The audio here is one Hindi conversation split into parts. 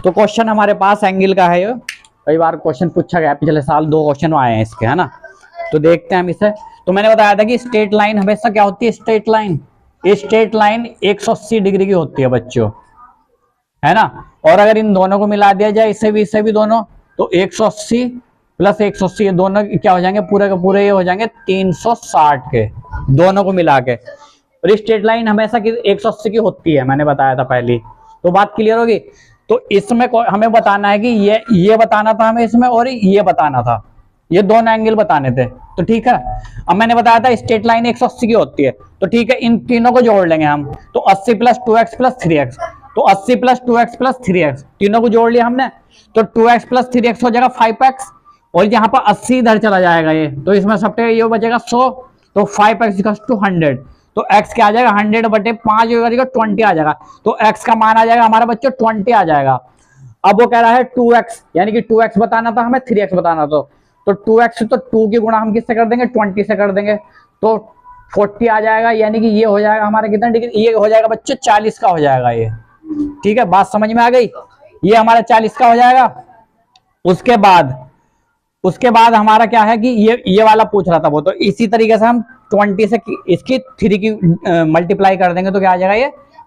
तो क्वेश्चन हमारे पास एंगल का है ये, कई बार क्वेश्चन पूछा गया, पिछले साल 2 क्वेश्चन आए हैं इसके, है ना। तो देखते हैं हम इसे। तो मैंने बताया था कि स्ट्रेट लाइन हमेशा क्या होती है, straight line, straight line 180 degree की होती है बच्चों, है ना। और अगर इन दोनों को मिला दिया जाए, इसे भी दोनों, तो 180 प्लस 180 ये दोनों क्या हो जाएंगे, पूरे के पूरे ये हो जाएंगे 360 के, दोनों को मिला के। और स्ट्रेट लाइन हमेशा 180 की होती है, मैंने बताया था पहले। तो बात क्लियर होगी। तो इसमें हमें बताना है कि ये बताना था हमें इसमें, और ये बताना था, ये दोनों एंगल बताने थे। तो ठीक है, अब मैंने बताया था स्ट्रेट लाइन 180 की होती है, तो ठीक है, इन तीनों को जोड़ लेंगे हम। तो 80 प्लस 2x प्लस 3x, तो 80 प्लस 2x प्लस 3x, तीनों को जोड़ लिया हमने। तो 2x प्लस 3x हो जाएगा 5x, और यहाँ पर 80 इधर चला जाएगा ये, तो इसमें सब ये बचेगा 100, तो 5x इक्वल्स टू 100। तो x क्या आ जाएगा, 100 बटे 5 20 आ जाएगा। तो x का मान आ जाएगा हमारा बच्चों 20 आ जाएगा। अब वो कह रहा है 2x, यानी कि 2x बताना था हमें, 3x बताना था। तो 2x तो 2 की गुणा हम किससे कर देंगे, 20 से कर देंगे, तो 40 आ जाएगा। यानी कि ये हो जाएगा हमारा कितना डिग्री, ये हो जाएगा बच्चों 40 का हो जाएगा ये। ठीक है, बात समझ में आ गई, ये हमारा 40 का हो जाएगा। उसके बाद हमारा क्या है कि ये वाला पूछ रहा था वो, तो इसी तरीके से हम 20 से इसकी 3 की मल्टीप्लाई कर देंगे, तो क्या आ जाएगा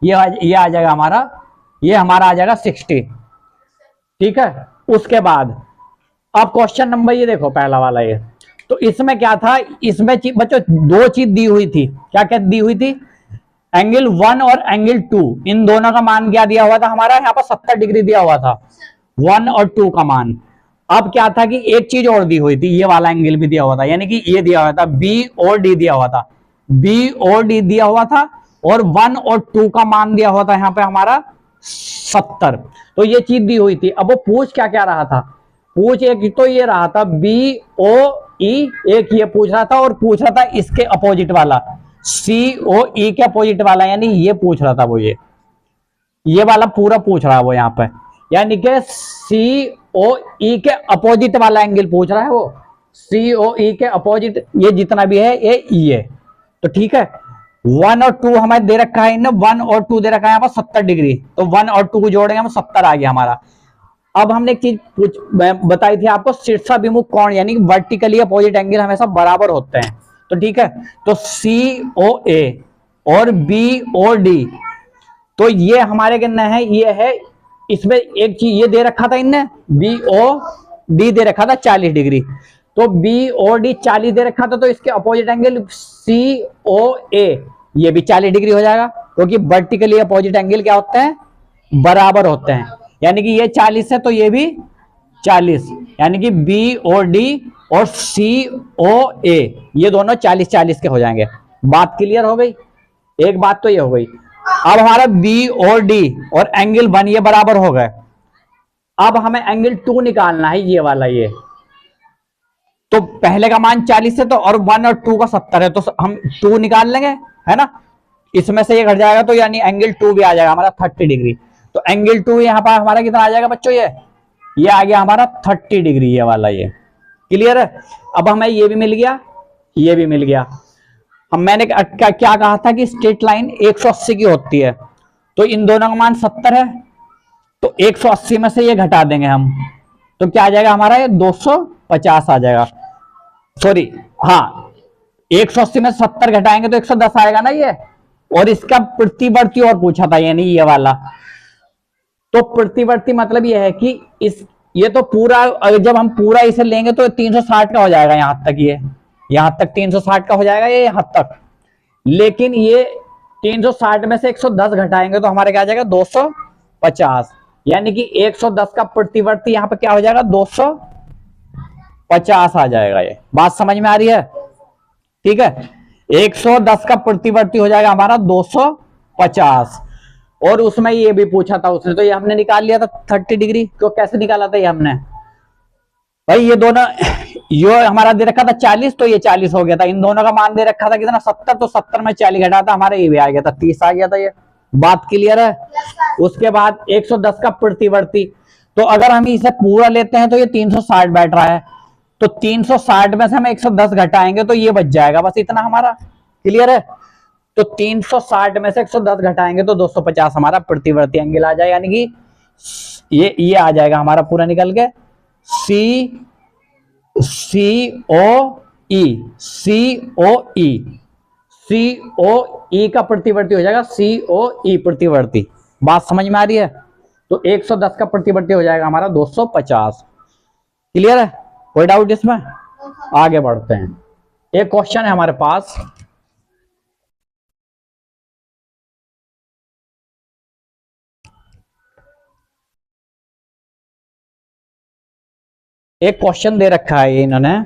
ये आ जाएगा हमारा, ये हमारा आ जाएगा 60। ठीक है, उसके बाद अब क्वेश्चन नंबर ये देखो, पहला वाला ये। तो इसमें क्या था, इसमें बच्चों 2 चीज दी हुई थी, क्या क्या दी हुई थी, एंगल 1 और एंगल 2, इन दोनों का मान क्या दिया हुआ था हमारा, यहाँ पर 70 डिग्री दिया हुआ था, 1 और 2 का मान। अब क्या था कि एक चीज और दी हुई थी, ये वाला एंगल भी दिया हुआ था, यानी कि ये दिया हुआ था बी और डी दिया हुआ था, बी और डी दिया हुआ था, और 1 और 2 का मान दिया हुआ था यहाँ पे हमारा 70। तो ये चीज दी हुई थी। अब वो पूछ क्या क्या रहा था, पूछ एक तो ये रहा था बी ओ ई, एक ये पूछ रहा था, और पूछ रहा था इसके अपोजिट वाला सी ओ ई के अपोजिट वाला, यानी ये पूछ रहा था वो, ये वाला पूरा पूछ रहा है वो यहाँ पे, यानी कि सी ओ ई के अपोजिट वाला एंगल पूछ रहा है वो, सी ओ ई के अपोजिट ये जितना भी है ये ई है। तो ठीक है, 1 और 2 हमें दे रखा है इन्हें, 1 और 2 दे रखा है यहाँ पर 70 डिग्री, तो 1 और 2 को जोड़ेंगे हम, 70 आ गया हमारा। अब हमने एक चीज बताई थी आपको, शीर्षाभिमुख कोण, यानी कि वर्टिकली अपोजिट एंगल हमेशा बराबर होते हैं। तो ठीक है, तो सी ओ ए और बी ओ डी, तो ये हमारे कितने है, ये है, इसमें एक चीज ये दे रखा था इनने, बी ओ डी दे रखा था 40 डिग्री, तो बी ओ डी 40 दे रखा था, तो इसके अपोजिट एंगल सी ओ ए ये भी 40 डिग्री हो जाएगा, क्योंकि वर्टिकली अपोजिट एंगल क्या होते हैं, बराबर होते हैं। यानी कि ये 40 है तो ये भी 40, यानी कि बी ओ डी और सी ओ ए ये दोनों 40-40 के हो जाएंगे। बात क्लियर हो गई, एक बात तो ये हो गई। अब हमारा बी और डी और एंगल 1 ये बराबर हो गए। अब हमें एंगल 2 निकालना है, ये वाला ये, तो पहले का मान 40 है, तो और 1 और 2 का 70 है, तो हम 2 निकाल लेंगे, है ना। इसमें से ये घट जाएगा, तो यानी एंगल 2 भी आ जाएगा हमारा 30 डिग्री। तो एंगल 2 यहाँ पर हमारा कितना आ जाएगा बच्चों, ये आ गया हमारा 30 डिग्री, ये वाला ये। क्लियर है, अब हमें ये भी मिल गया, ये भी मिल गया। अब मैंने क्या कहा था कि स्ट्रेट लाइन 180 की होती है, तो इन दोनों का मान 70 है, तो 180 में से ये घटा देंगे हम, तो क्या आ जाएगा हमारा, ये 250 आ जाएगा। सॉरी, हाँ, 180 में 70 घटाएंगे तो 110 आएगा ना ये। और इसका प्रतिवर्ती और पूछा था, यानी ये वाला, तो प्रतिवर्ती मतलब ये है कि ये तो पूरा, जब हम पूरा इसे लेंगे तो 360 का हो जाएगा, यहां तक ये, यहां तक 360 का हो जाएगा ये यहां तक। लेकिन ये 360 में से 110 घटाएंगे तो हमारे क्या आ जाएगा, 250, यानी कि 110 का प्रतिवर्ती यहां पर क्या हो जाएगा, 250 आ जाएगा। ये बात समझ में आ रही है, ठीक है। 110 का प्रतिवर्ती हो जाएगा हमारा 250, और उसमें ये भी पूछा था उसने, तो ये हमने निकाल लिया था 30 डिग्री। तो कैसे निकाला था ये हमने, भाई ये दोनों, ये हमारा दे रखा था 40, तो ये 40 हो गया था, इन दोनों का मान दे रखा था कितना, 70, तो 70 में 40 घटा था हमारा, ये भी आ गया था 30 आ गया था ये। बात क्लियर है। उसके बाद 110 का प्रतिवर्ती, तो अगर हम इसे पूरा लेते हैं तो ये 360 बैठ रहा है, तो 360 में से हम 110 घटाएंगे तो ये बच जाएगा, बस इतना हमारा। क्लियर है, तो 360 में से 110 घटाएंगे तो 250 हमारा प्रतिवर्ती एंगल आ जाए, यानी कि ये आ जाएगा हमारा पूरा निकल के सी ओ ई, सी ओ ई, सी ओ ई का प्रतिवर्ती हो जाएगा सी ओ ई प्रतिवर्ती। बात समझ में आ रही है? तो 110 का प्रतिवर्ती हो जाएगा हमारा 250। क्लियर है? कोई डाउट इसमें? आगे बढ़ते हैं। एक क्वेश्चन है हमारे पास, एक क्वेश्चन दे रखा है इन्होंने,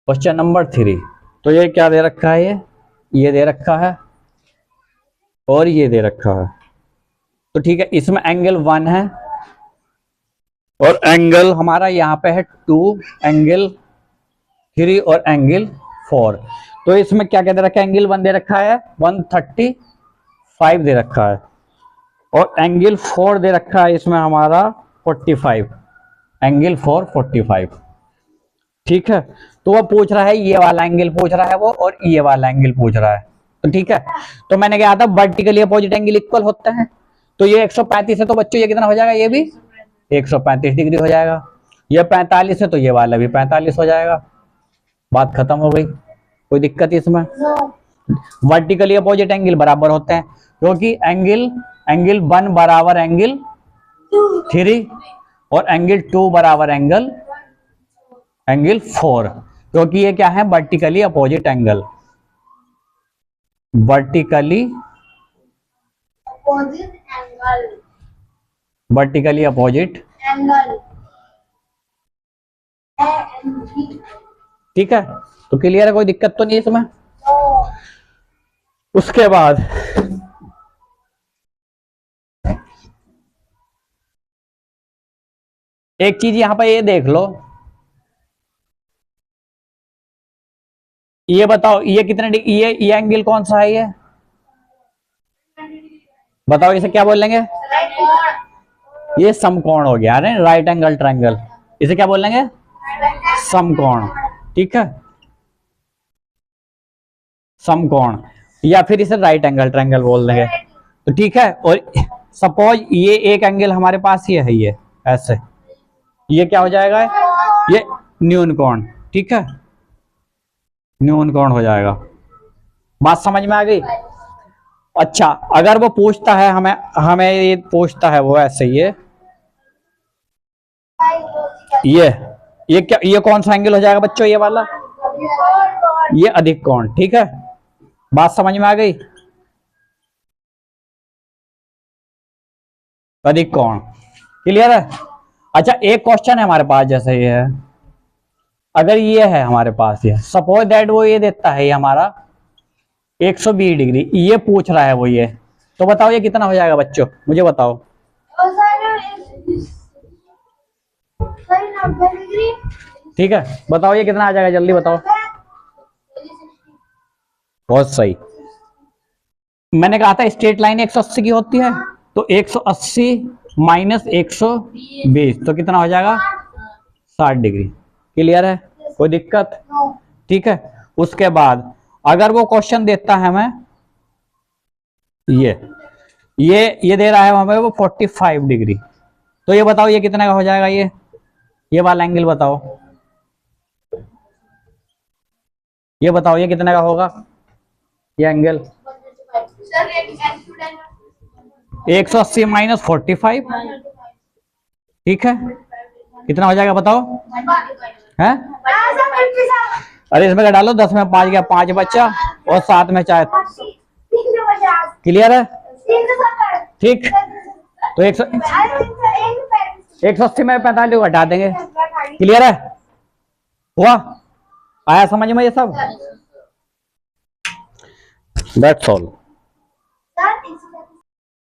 क्वेश्चन नंबर 3। तो ये क्या दे रखा है? ये दे रखा है और ये दे रखा है। तो ठीक है, इसमें एंगल 1 है और एंगल हमारा यहाँ पे है 2, एंगल 3 और एंगल 4। तो इसमें क्या क्या दे रखा है? एंगल 1 दे रखा है 135 दे रखा है और एंगल 4 दे रखा है इसमें हमारा 45, एंगल 4 45। ठीक है, तो वो पूछ रहा है ये वाला एंगल पूछ रहा है वो, और ये वाला एंगल पूछ रहा है। तो ठीक है, तो मैंने कहा था वर्टिकली अपोजिट एंगल इक्वल होते हैं। तो ये 135 है तो बच्चों ये कितना हो जाएगा? ये भी 135 डिग्री हो जाएगा। ये 45 है तो ये वाला भी 45 हो जाएगा। बात खत्म हो गई। कोई दिक्कत इसमें? वर्टिकली अपोजिट एंगल बराबर होते हैं क्योंकि एंगल 1 बराबर एंगल 3 और एंगल 2 बराबर एंगल 4, क्योंकि ये क्या है? Vertically opposite angle, vertically opposite angle. ठीक है, तो क्लियर है? कोई दिक्कत तो नहीं है इसमें? उसके बाद एक चीज यहां पर ये देख लो, ये बताओ ये कितने ये एंगल कौन सा है? ये बताओ, इसे क्या बोलेंगे? ये समकोण हो गया, राइट एंगल ट्रायंगल। इसे क्या बोलेंगे? समकोण। ठीक है, समकोण, या फिर इसे राइट एंगल ट्रायंगल बोल देंगे। तो ठीक है, और सपोज ये एक एंगल हमारे पास ये है, ये ऐसे, ये क्या हो जाएगा? ये न्यून कोण। ठीक है, न्यून कोण हो जाएगा। बात समझ में आ गई? अच्छा, अगर वो पूछता है हमें ये पूछता है वो ऐसे, ये क्या, ये कौन सा एंगल हो जाएगा बच्चों? ये वाला, ये अधिक कोण। ठीक है, बात समझ में आ गई? अधिक कोण। क्लियर है? अच्छा, एक क्वेश्चन है हमारे पास, जैसे ये है, अगर ये है हमारे पास, ये सपोज दैट वो ये देता है ये हमारा 120 डिग्री, ये पूछ रहा है वो ये, तो बताओ ये कितना हो जाएगा बच्चों? मुझे बताओ। ठीक है, बताओ ये कितना आ जाएगा? जल्दी बताओ। बहुत सही। मैंने कहा था स्ट्रेट लाइन 180 की होती है, तो 180 माइनस 120 तो कितना हो जाएगा? 60 डिग्री। क्लियर है? कोई दिक्कत? ठीक है, उसके बाद अगर वो क्वेश्चन देता है हमें ये दे रहा है हमें वो 45 डिग्री, तो ये बताओ ये कितना का हो जाएगा? ये वाला एंगल बताओ, ये बताओ ये कितने का होगा? ये एंगल 180 माइनस 45। ठीक है, कितना हो जाएगा बताओ? है? अरे इसमें क्या डालो, 10 में 5 गया, 5 बच्चा और 7 में 4। क्लियर है? ठीक, तो 180 में 45 को हटा देंगे। क्लियर है? हुआ? आया समझ में ये सब? That's all.